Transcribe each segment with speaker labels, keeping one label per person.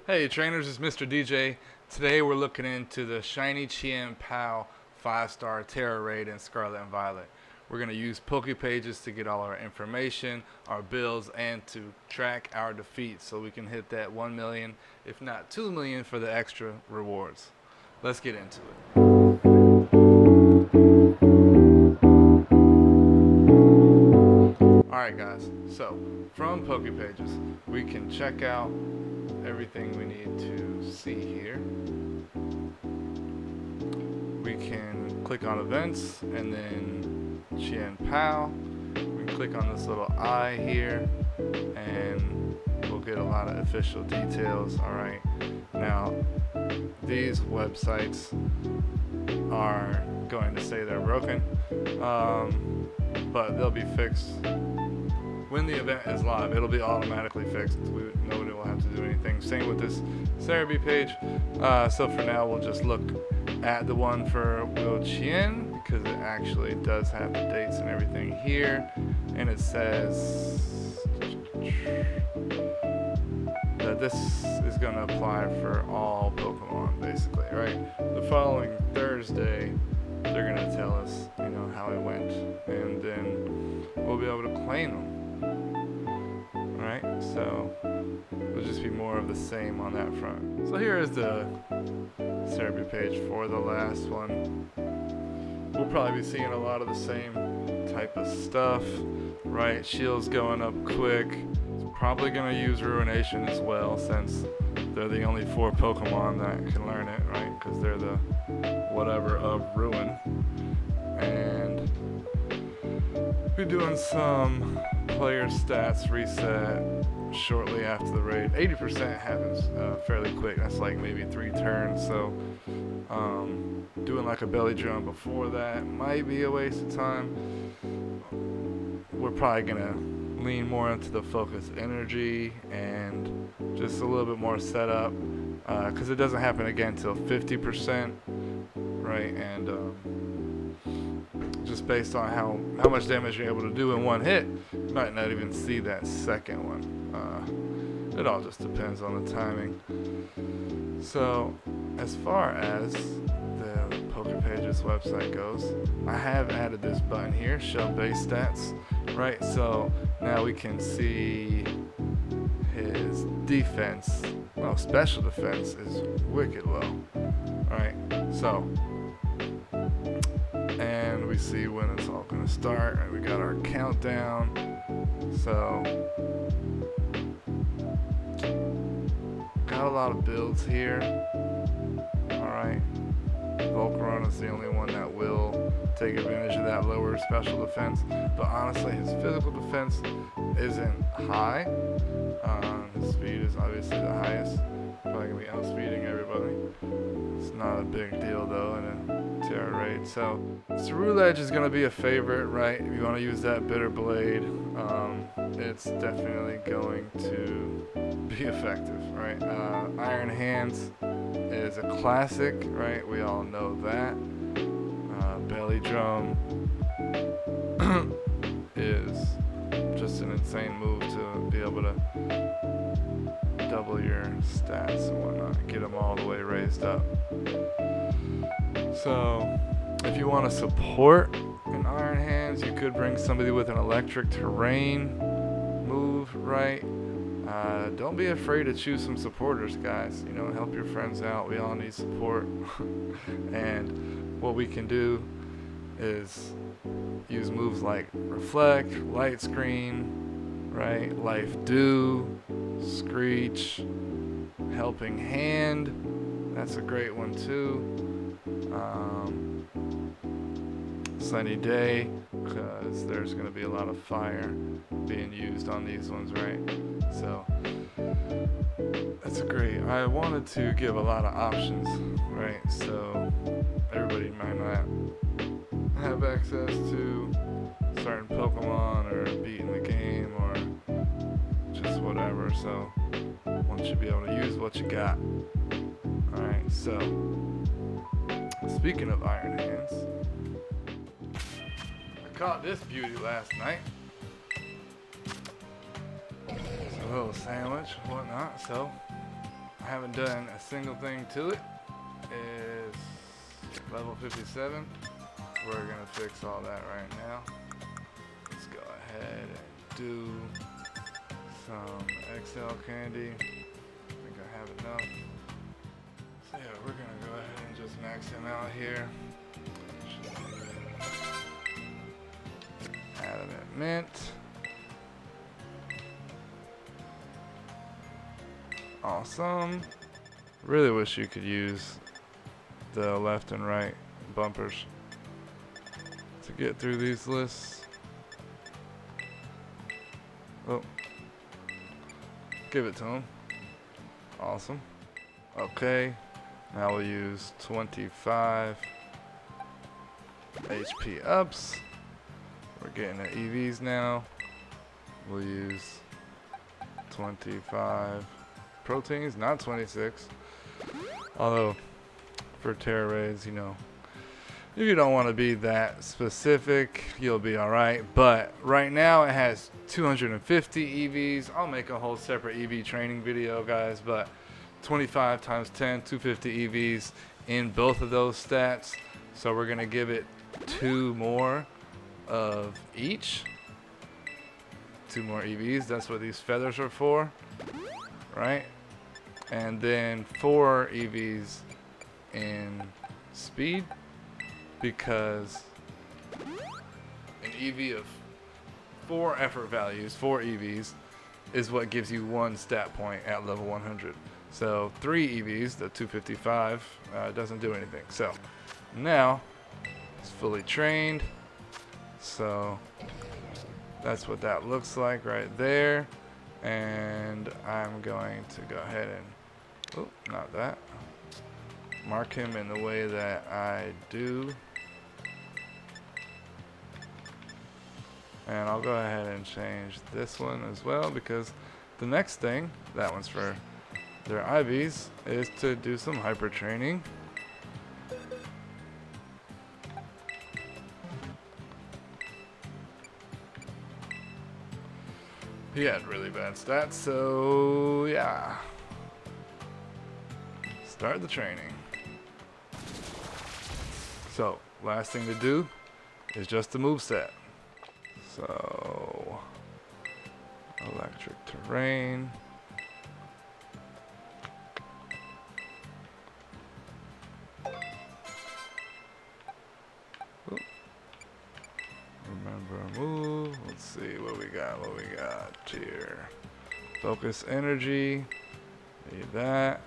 Speaker 1: Hey trainers, it's Mr. DJ. Today we're looking into the shiny Chien Pao 5-star Tera Raid in Scarlet and Violet. We're going to use PokePages to get all our information, our builds, and to track our defeats so we can hit that 1 million, if not 2 million for the extra rewards. Let's get into it. Alright guys, so from PokePages we can check out everything we need to see here. We can click on events and then Chien Pao. We can click on this little eye here and we'll get a lot of official details. Alright, now these websites are going to say they're broken, but they'll be fixed when the event is live. It'll be automatically fixed. Nobody will have to do anything. Same with this Cerebi page. So for now, we'll just look at the one for Will Chien because it actually does have the dates and everything here, and it says that this is going to apply for all Pokemon, basically, right? The following Thursday, they're going to tell us, how it went, and then we'll be able to claim them. Alright, so it'll just be more of the same on that front. So here is the Cerebi page for the last one. We'll probably be seeing a lot of the same type of stuff, right? Shield's going up quick. It's probably going to use Ruination as well, since they're the only 4 Pokemon that can learn it, right? Because they're the whatever of Ruin. And we're doing some player stats reset shortly after the raid. 80% happens fairly quick. That's like maybe 3 turns. So doing like a belly drum before that might be a waste of time. We're probably gonna lean more into the focused energy and just a little bit more setup because it doesn't happen again until 50%, right? And just based on how much damage you're able to do in one hit, you might not even see that second one. It all just depends on the timing. So as far as the PokePages website goes, I have added this button here, show base stats, right? So now we can see his defense. Well, special defense is wicked low. Alright, so and we see when it's all going to start, and we got our countdown. So got a lot of builds here. Alright, Volcaron is the only one that will take advantage of that lower special defense, but honestly his physical defense isn't high. His speed is obviously the highest, probably going to be outspeeding everybody. It's not a big deal though in a Tera Raid. So Ceruledge is going to be a favorite, right? If you want to use that Bitter Blade, it's definitely going to be effective, right? Iron Hands is a classic, right? We all know that. Belly Drum is just an insane move to be able to double your stats and whatnot, get them all the way raised up. So if you want to support an Iron Hands, you could bring somebody with an Electric Terrain move, right? Don't be afraid to choose some supporters, guys. Help your friends out. We all need support. And what we can do is use moves like Reflect, Light Screen, right? Life Dew, Screech, Helping Hand. That's a great one too. Sunny Day, because there's going to be a lot of fire being used on these ones, right? So that's great. I wanted to give a lot of options, right? So everybody might not have access to certain Pokemon or beating the game or just whatever. So I want you to be able to use what you got. Alright, so speaking of Iron Hands, I caught this beauty last night. It's a little sandwich, whatnot, so I haven't done a single thing to it, is level 57. We're gonna fix all that right now. Let's go ahead and do some XL candy. I think I have enough. So yeah, we're gonna go ahead and just max him out here. Add him at mint. Awesome. Really wish you could use the left and right bumpers to get through these lists. Oh, give it to him. Awesome. Okay, now we'll use 25 HP ups. We're getting the EVs now. We'll use 25 proteins, not 26. Although, for Tera Raids, you know, if you don't want to be that specific, you'll be alright. But right now it has 250 EVs. I'll make a whole separate EV training video, guys. But 25 times 10, 250 EVs in both of those stats. So we're going to give it 2 more of each. 2 more EVs. That's what these feathers are for. Right? And then 4 EVs in speed, because an EV of 4 effort values, 4 EVs, is what gives you 1 stat point at level 100. So 3 EVs, the 255, doesn't do anything. So now it's fully trained. So that's what that looks like right there. And I'm going to go ahead and, oh, not that. Mark him in the way that I do. And I'll go ahead and change this one as well, because the next thing, that one's for their IVs, is to do some hyper training. He had really bad stats, so yeah. Start the training. So, last thing to do is just the moveset. So, electric terrain. Oop. Remember move. Let's see what we got. Here. Focus energy. Need that.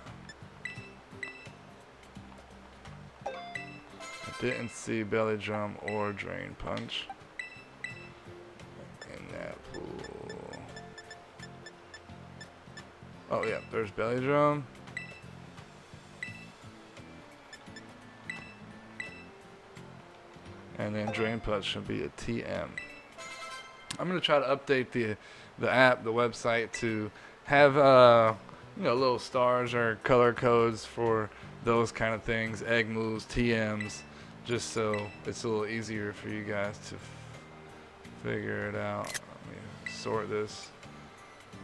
Speaker 1: Didn't see belly drum or drain punch in that pool. Oh yeah, there's belly drum. And then drain punch should be a TM. I'm gonna try to update the app, the website, to have you know, little stars or color codes for those kind of things, egg moves, TMs. Just so it's a little easier for you guys to figure it out. Let me sort this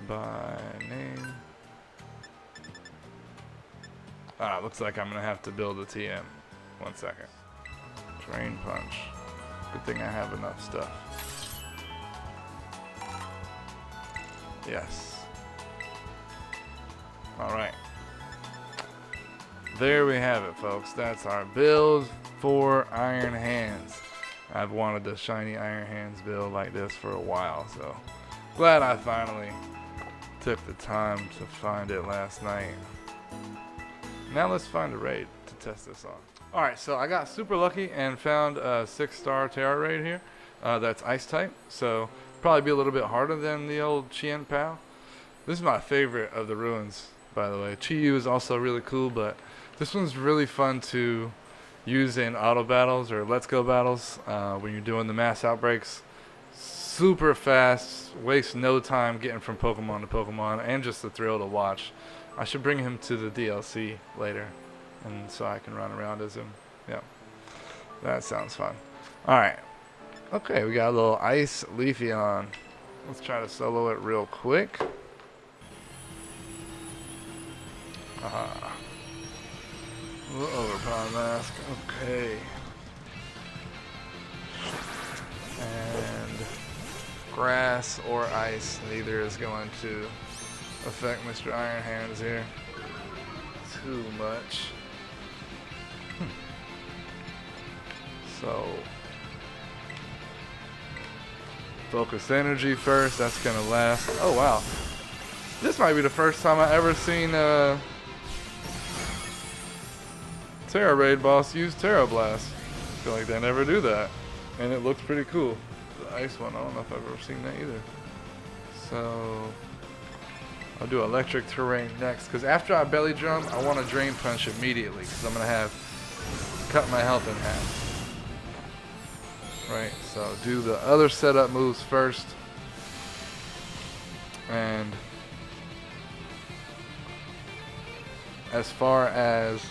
Speaker 1: by name. Looks like I'm gonna have to build a TM. 1 second. Drain punch. Good thing I have enough stuff. Yes. Alright. There we have it, folks. That's our build for Iron Hands. I've wanted the shiny Iron Hands build like this for a while, so glad I finally took the time to find it last night. Now let's find a raid to test this on. Alright, so I got super lucky and found a 6-star Tera Raid here. That's ice type, so probably be a little bit harder than the old Chien Pao. This is my favorite of the ruins, by the way. Chi-Yu is also really cool, but this one's really fun to use in auto battles or let's go battles when you're doing the mass outbreaks. Super fast, wastes no time getting from Pokemon to Pokemon, and just the thrill to watch. I should bring him to the DLC later, and so I can run around as him. Yeah, that sounds fun. Alright, okay, we got a little Ice Leafy on. Let's try to solo it real quick. Overpower mask. Okay. And grass or ice, neither is going to affect Mr. Iron Hands here too much. So focus energy first, that's gonna last. Oh wow. This might be the first time I ever seen Tera Raid boss use Tera Blast. I feel like they never do that. And it looks pretty cool. The ice one, I don't know if I've ever seen that either. So I'll do electric terrain next, because after I belly drum, I want to drain punch immediately, because I'm going to have cut my health in half. Right, so do the other setup moves first. And as far as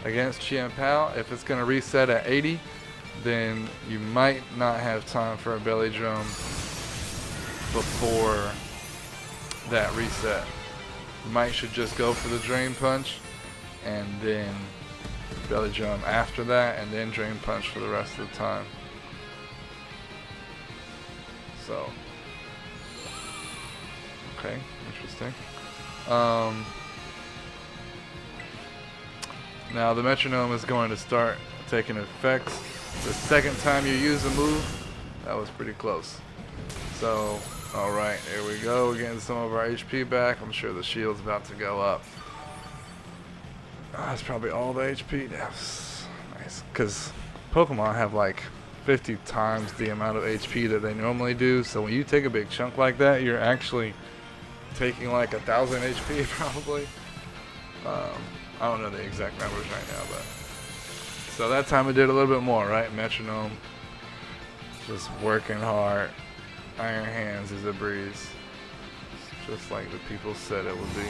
Speaker 1: against Chien Pao, if it's going to reset at 80, then you might not have time for a belly drum before that reset. You might should just go for the drain punch and then belly drum after that, and then drain punch for the rest of the time. So, okay, interesting. Now the metronome is going to start taking effect the second time you use a move. That was pretty close. So, alright, here we go. We're getting some of our HP back. I'm sure the shield's about to go up. That's probably all the HP. That's nice. Because Pokemon have like 50 times the amount of HP that they normally do. So when you take a big chunk like that, you're actually taking like 1,000 HP probably. I don't know the exact numbers right now, but so that time it did a little bit more, right? Metronome, just working hard. Iron Hands is a breeze, just like the people said it would be.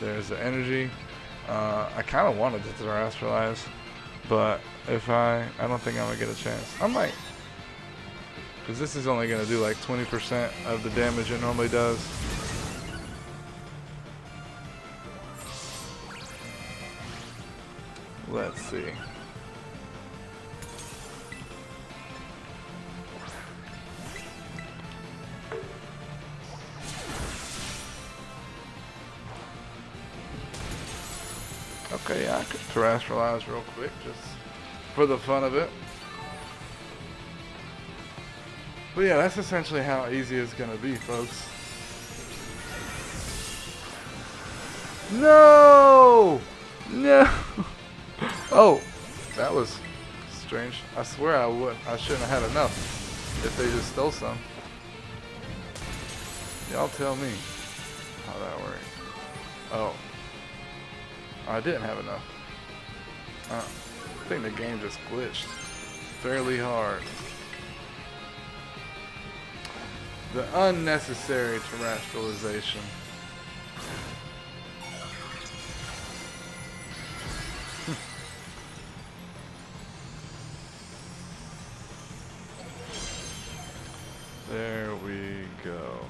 Speaker 1: There's the energy. I kind of wanted to Terastallized, but if I don't think I'm gonna get a chance. I might, because this is only gonna do like 20% of the damage it normally does. Let's see. Okay, yeah, I could Terastallized real quick, just for the fun of it. But yeah, that's essentially how easy it's gonna be, folks. No! No! Oh, that was strange. I swear I shouldn't have had enough if they just stole some. Y'all tell me how that works. Oh. I didn't have enough. I think the game just glitched fairly hard. The unnecessary terastallization. There we go.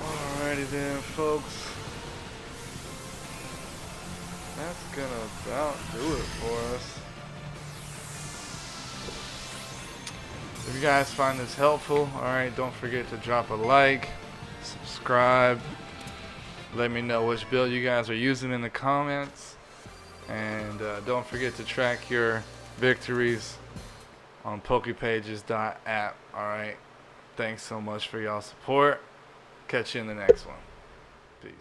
Speaker 1: Alrighty then, folks. That's gonna about do it for us. If you guys find this helpful, alright, don't forget to drop a like, subscribe, let me know which build you guys are using in the comments, and don't forget to track your victories on PokéPages.app. Alright, thanks so much for y'all support. Catch you in the next one. Peace.